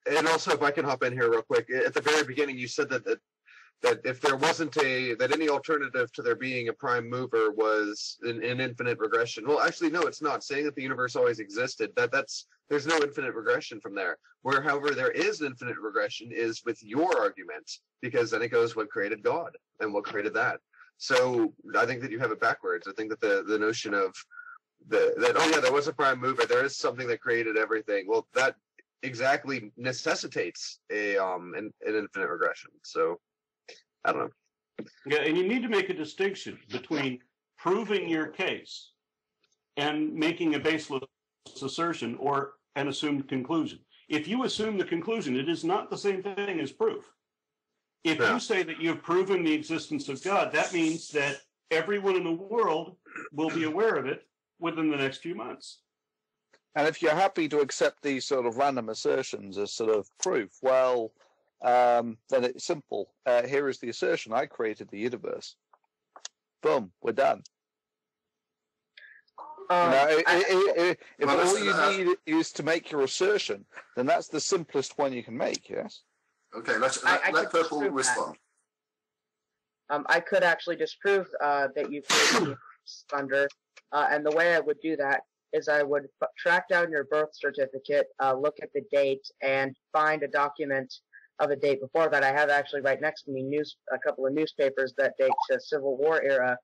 And also, if I can hop in here real quick, at the very beginning, you said that if there wasn't that any alternative to there being a prime mover was an infinite regression. Well, actually, no, it's not. Saying that the universe always existed, there's no infinite regression from there. Where, however, there is an infinite regression is with your argument, because then it goes what created God and what created that. So I think that you have it backwards. I think that the notion of there was a prime mover, there is something that created everything. Well, that exactly necessitates an infinite regression. So I don't know. Yeah, and you need to make a distinction between proving your case and making a baseless assertion or an assumed conclusion. If you assume the conclusion, it is not the same thing as proof. If you say that you've proven the existence of God, that means that everyone in the world will be aware of it within the next few months. And if you're happy to accept these sort of random assertions as sort of proof, well, then it's simple. Here is the assertion. I created the universe. Boom, we're done. If all you need is to make your assertion, then that's the simplest one you can make, yes? Okay, let Purple respond. I could actually disprove that you created Thunder, and the way I would do that is I would track down your birth certificate, look at the date, and find a document of a date before that. I have actually right next to me a couple of newspapers that date to Civil War era.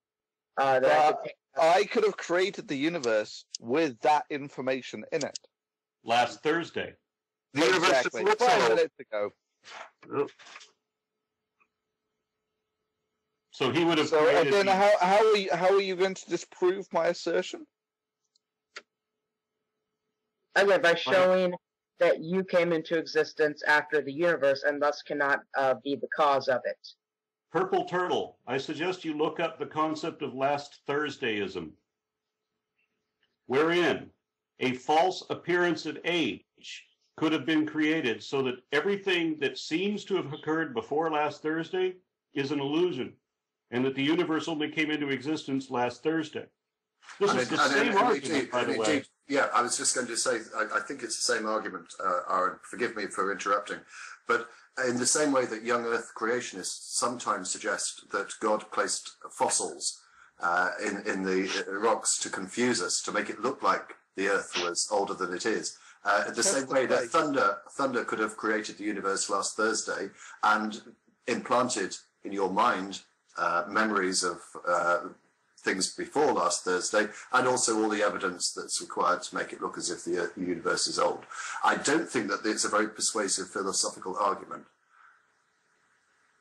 I could have created the universe with that information in it. Last Thursday. The universe 5 minutes ago. So he would have. So again, how are you going to disprove my assertion? Again, by showing that you came into existence after the universe and thus cannot be the cause of it. Purple Turtle, I suggest you look up the concept of last Thursdayism, wherein a false appearance of age could have been created so that everything that seems to have occurred before last Thursday is an illusion, and that the universe only came into existence last Thursday. This is the same argument, by the way. Yeah, I was just going to say, I think it's the same argument, Aaron, forgive me for interrupting, but in the same way that young Earth creationists sometimes suggest that God placed fossils in the rocks to confuse us, to make it look like the Earth was older than it is, the same way that thunder could have created the universe last Thursday and implanted in your mind memories of things before last Thursday, and also all the evidence that's required to make it look as if the universe is old. I don't think that it's a very persuasive philosophical argument.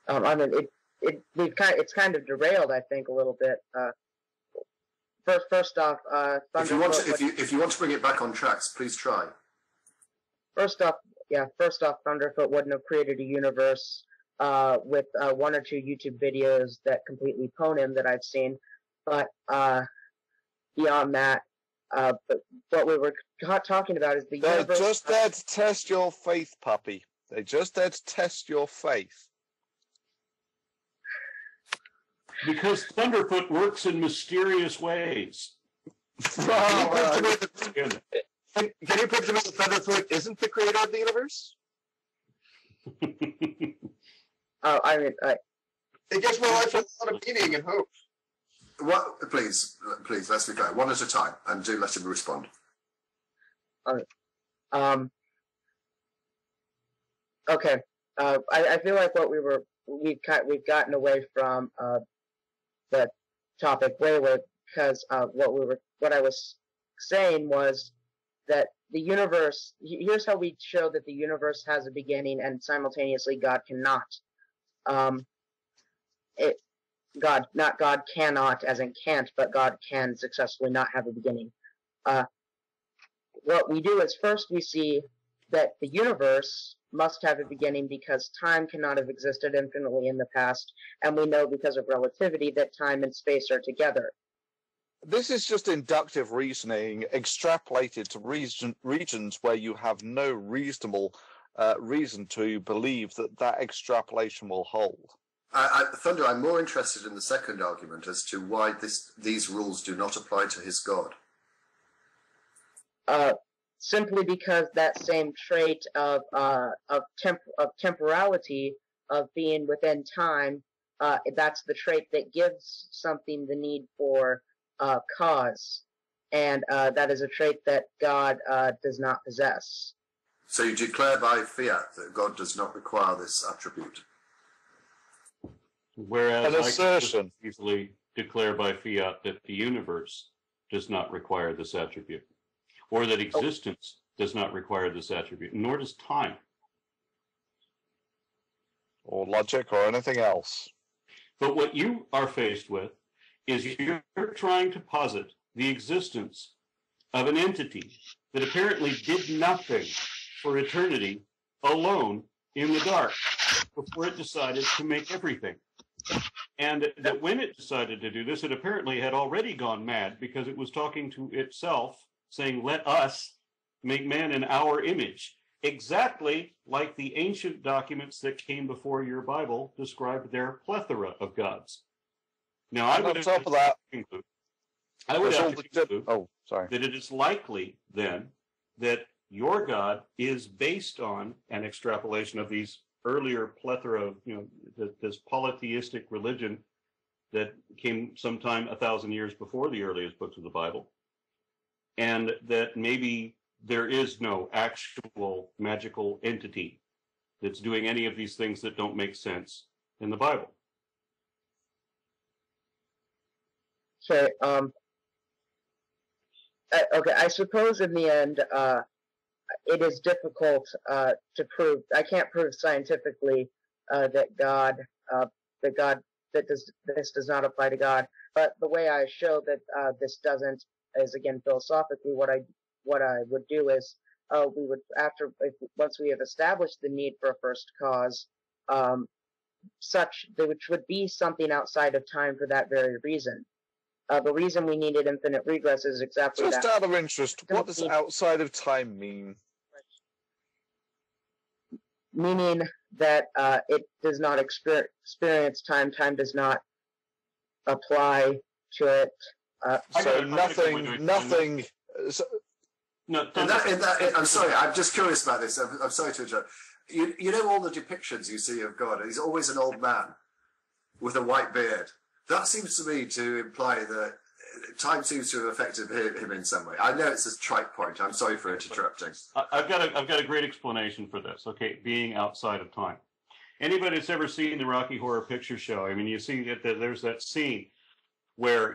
I mean, it's kind of derailed, I think, a little bit. First off, if you want to bring it back on tracks, please try. First off, Thunderfoot wouldn't have created a universe with one or two YouTube videos that completely pwn him that I've seen. But beyond that, but what we were talking about is the universe. They're just there to test your faith, puppy. They're just there to test your faith. Because Thunderfoot works in mysterious ways. Can you prove to me that Thunderfoot isn't the creator of the universe? It gives my life a lot of meaning and hope. What? Please, let's be clear. One at a time, and do let him respond. Okay. I feel like we've gotten away from the topic way because what I was saying was that the universe. Here's how we show that the universe has a beginning and simultaneously God cannot. God cannot, as in can't, but God can successfully not have a beginning. What we do is first we see that the universe must have a beginning because time cannot have existed infinitely in the past, and we know because of relativity that time and space are together. This is just inductive reasoning extrapolated to regions where you have no reasonable reason to believe that extrapolation will hold. Thunder, I'm more interested in the second argument as to why these rules do not apply to his God. simply because that same trait of temporality, of being within time, that's the trait that gives something the need for cause, and that is a trait that God does not possess. So you declare by fiat that God does not require this attribute. Whereas An I assertion. can easily declare by fiat that the universe does not require this attribute, or that existence does not require this attribute, nor does time. Or logic or anything else. But what you are faced with is you're trying to posit the existence of an entity that apparently did nothing for eternity alone in the dark before it decided to make everything. And that when it decided to do this, it apparently had already gone mad because it was talking to itself, saying, let us make man in our image. Exactly like the ancient documents that came before your Bible described their plethora of gods. Now, I would on top of that, conclude, I would have to conclude that it is likely then that your God is based on an extrapolation of these earlier plethora of, this polytheistic religion that came sometime 1,000 years before the earliest books of the Bible, and that maybe there is no actual magical entity that's doing any of these things that don't make sense in the Bible. Okay. Okay. I suppose in the end, it is difficult to prove. I can't prove scientifically that this does not apply to God. But the way I show that this doesn't is, again, philosophically. What I would do is we would, once we have established the need for a first cause, which would be something outside of time for that very reason. The reason we needed infinite regress is exactly just that. out of interest, what does outside of time mean? Meaning that it does not experience time. Time does not apply to it. So nothing. No, I'm sorry, I'm just curious about this. I'm sorry to interrupt. You know all the depictions you see of God, he's always an old man with a white beard. That seems to me to imply that time seems to have affected him in some way. I know it's a trite point. I'm sorry for interrupting. I've got a great explanation for this. Okay, being outside of time. Anybody that's ever seen the Rocky Horror Picture Show, I mean, you see that there's that scene where,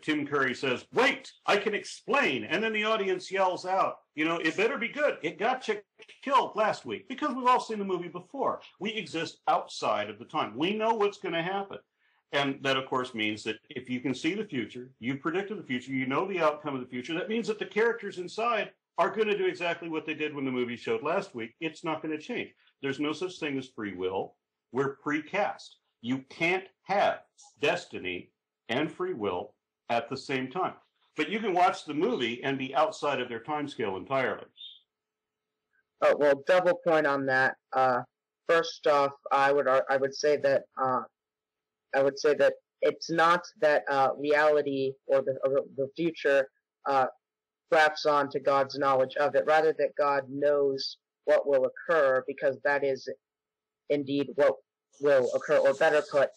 Tim Curry says, wait, I can explain. And then the audience yells out, it better be good. It got you killed last week, because we've all seen the movie before. We exist outside of the time. We know what's going to happen. And that, of course, means that if you can see the future, you predicted the future, you know the outcome of the future, that means that the characters inside are going to do exactly what they did when the movie showed last week. It's not going to change. There's no such thing as free will. We're precast. You can't have destiny and free will at the same time. But you can watch the movie and be outside of their time scale entirely. Oh, well, double point on that. First off, I would say that it's not that reality or the future grafts onto God's knowledge of it. Rather, that God knows what will occur, because that is indeed what will occur. Or better put,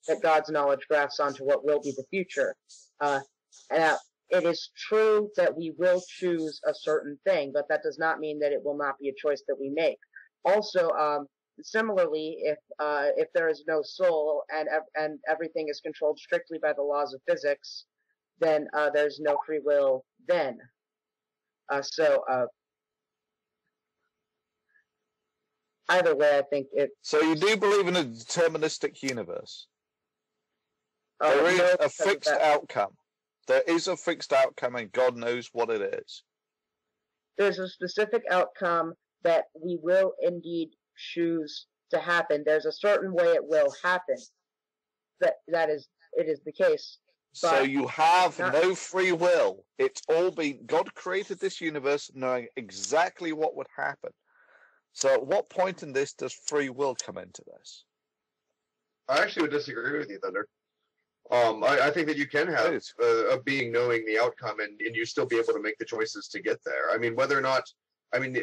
that God's knowledge grafts onto what will be the future. And it is true that we will choose a certain thing, but that does not mean that it will not be a choice that we make. Also, similarly, if there is no soul and everything is controlled strictly by the laws of physics, then there's no free will then. Either way, I think it. So you do believe in a deterministic universe? There is a fixed outcome. There is a fixed outcome, and God knows what it is. There's a specific outcome that we will indeed choose to happen. There's a certain way it will happen. It is the case. So you have no free will. It's all been, God created this universe knowing exactly what would happen. So at what point in this does free will come into this? I actually would disagree with you, Thunder. I think that you can have a being knowing the outcome and you still be able to make the choices to get there. I mean, whether or not, I mean,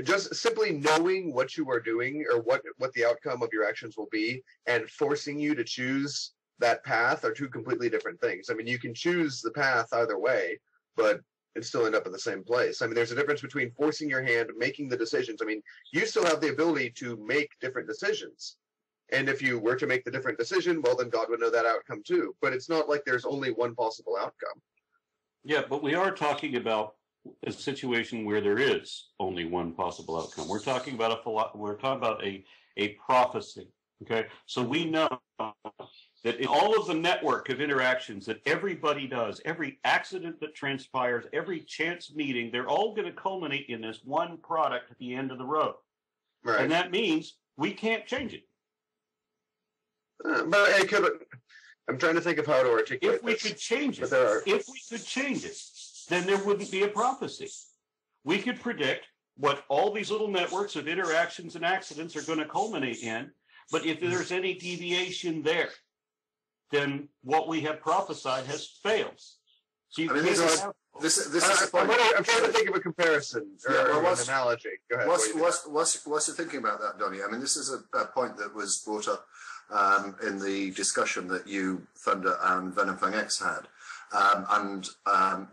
just simply knowing what you are doing or what the outcome of your actions will be and forcing you to choose that path are two completely different things. I mean, you can choose the path either way, but and still end up in the same place. I mean, there's a difference between forcing your hand, making the decisions. I mean, you still have the ability to make different decisions. And if you were to make the different decision, well, then God would know that outcome too. But it's not like there's only one possible outcome. Yeah, but we are talking about a situation where there is only one possible outcome. We're talking about a prophecy. Okay, so we know that in all of the network of interactions that everybody does, every accident that transpires, every chance meeting, they're all going to culminate in this one product at the end of the road. Right. And that means we can't change it. But I'm trying to think of how to articulate If we could change it, then there wouldn't be a prophecy. We could predict what all these little networks of interactions and accidents are going to culminate in, but if there's any deviation there, then what we have prophesied has failed. So you this is the point. I'm trying to think of a comparison or an analogy. Go ahead. What's you thinking about that, Donnie? I mean, this is a point that was brought up in the discussion that you, Thunder, and Venom Fang X had.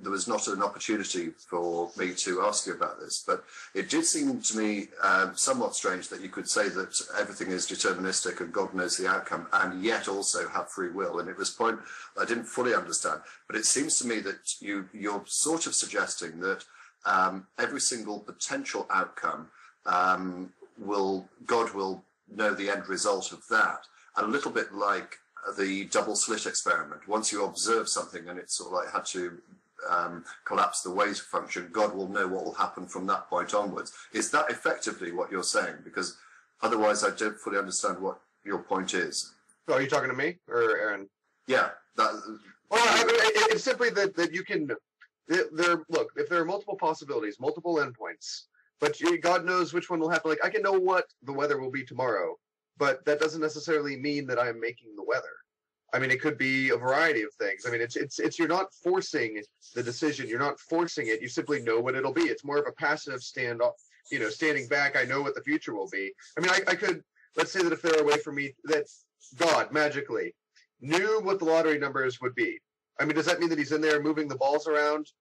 There was not an opportunity for me to ask you about this, but it did seem to me somewhat strange that you could say that everything is deterministic and God knows the outcome, and yet also have free will. And it was a point I didn't fully understand, but it seems to me that you're sort of suggesting that every single potential outcome God will know the end result of that, a little bit like the double slit experiment. Once you observe something and it's sort of like had to collapse the wave function, God will know what will happen from that point onwards. Is that effectively what you're saying? Because otherwise I don't fully understand what your point is. So are you talking to me or Aaron? Yeah. Well, I mean, it's simply that you can, look, if there are multiple possibilities, multiple endpoints, but God knows which one will happen. Like, I can know what the weather will be tomorrow, but that doesn't necessarily mean that I'm making the weather. I mean, it could be a variety of things. I mean, it's you're not forcing the decision. You're not forcing it. You simply know what it'll be. It's more of a passive standing back. I know what the future will be. I mean, I could, let's say that if there were a way for me that God magically knew what the lottery numbers would be. I mean, does that mean that he's in there moving the balls around?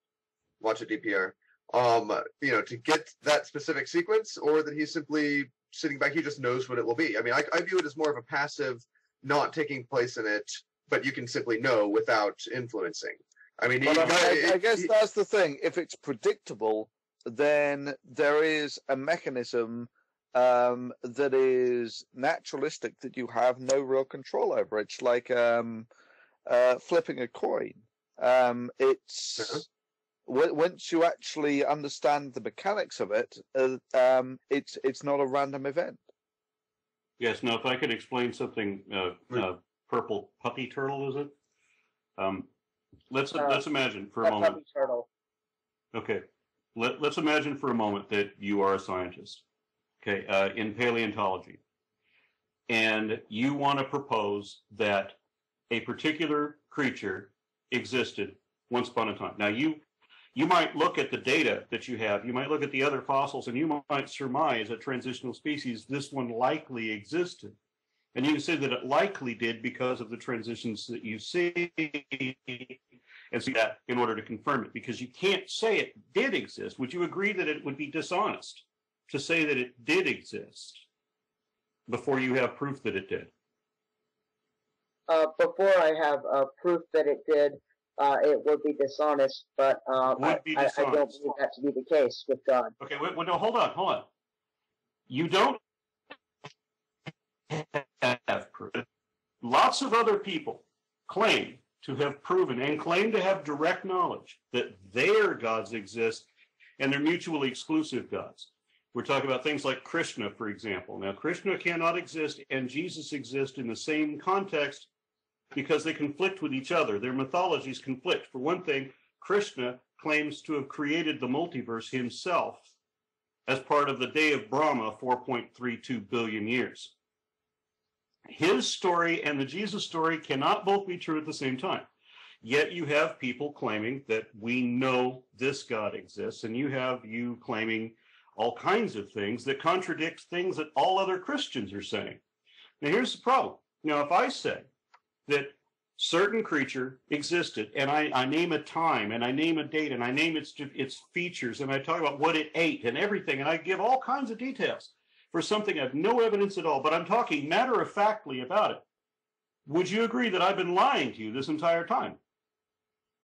Watch a DPR. To get that specific sequence, or that he's simply sitting back, he just knows what it will be. I mean, I view it as more of a passive, not taking place in it, but you can simply know without influencing. I mean, I guess that's the thing. If it's predictable, then there is a mechanism that is naturalistic that you have no real control over. It's like flipping a coin. Once you actually understand the mechanics of it, it's not a random event. Yes. Now, if I could explain something, purple puppy turtle, is it? Let's imagine for a moment. Puppy turtle. Okay. Let's imagine for a moment that you are a scientist, okay, in paleontology, and you want to propose that a particular creature existed once upon a time. Now, you might look at the data that you have, you might look at the other fossils, and you might surmise a transitional species, this one likely existed. And you can say that it likely did because of the transitions that you see, and see that in order to confirm it, because you can't say it did exist. Would you agree that it would be dishonest to say that it did exist before you have proof that it did? Before I have proof that it did, it would be dishonest, but I don't believe that to be the case with God. Okay, no, hold on. You don't have proof. Lots of other people claim to have proven and claim to have direct knowledge that their gods exist, and they're mutually exclusive gods. We're talking about things like Krishna, for example. Now, Krishna cannot exist and Jesus exist in the same context because they conflict with each other. Their mythologies conflict. For one thing, Krishna claims to have created the multiverse himself as part of the day of Brahma, 4.32 billion years. his story and the Jesus story cannot both be true at the same time. Yet you have people claiming that we know this God exists, and you claiming all kinds of things that contradict things that all other Christians are saying. Now, here's the problem. Now, if I say that certain creature existed, and I name a time, and I name a date, and I name its features, and I talk about what it ate and everything, and I give all kinds of details for something I have no evidence at all, but I'm talking matter-of-factly about it, would you agree that I've been lying to you this entire time?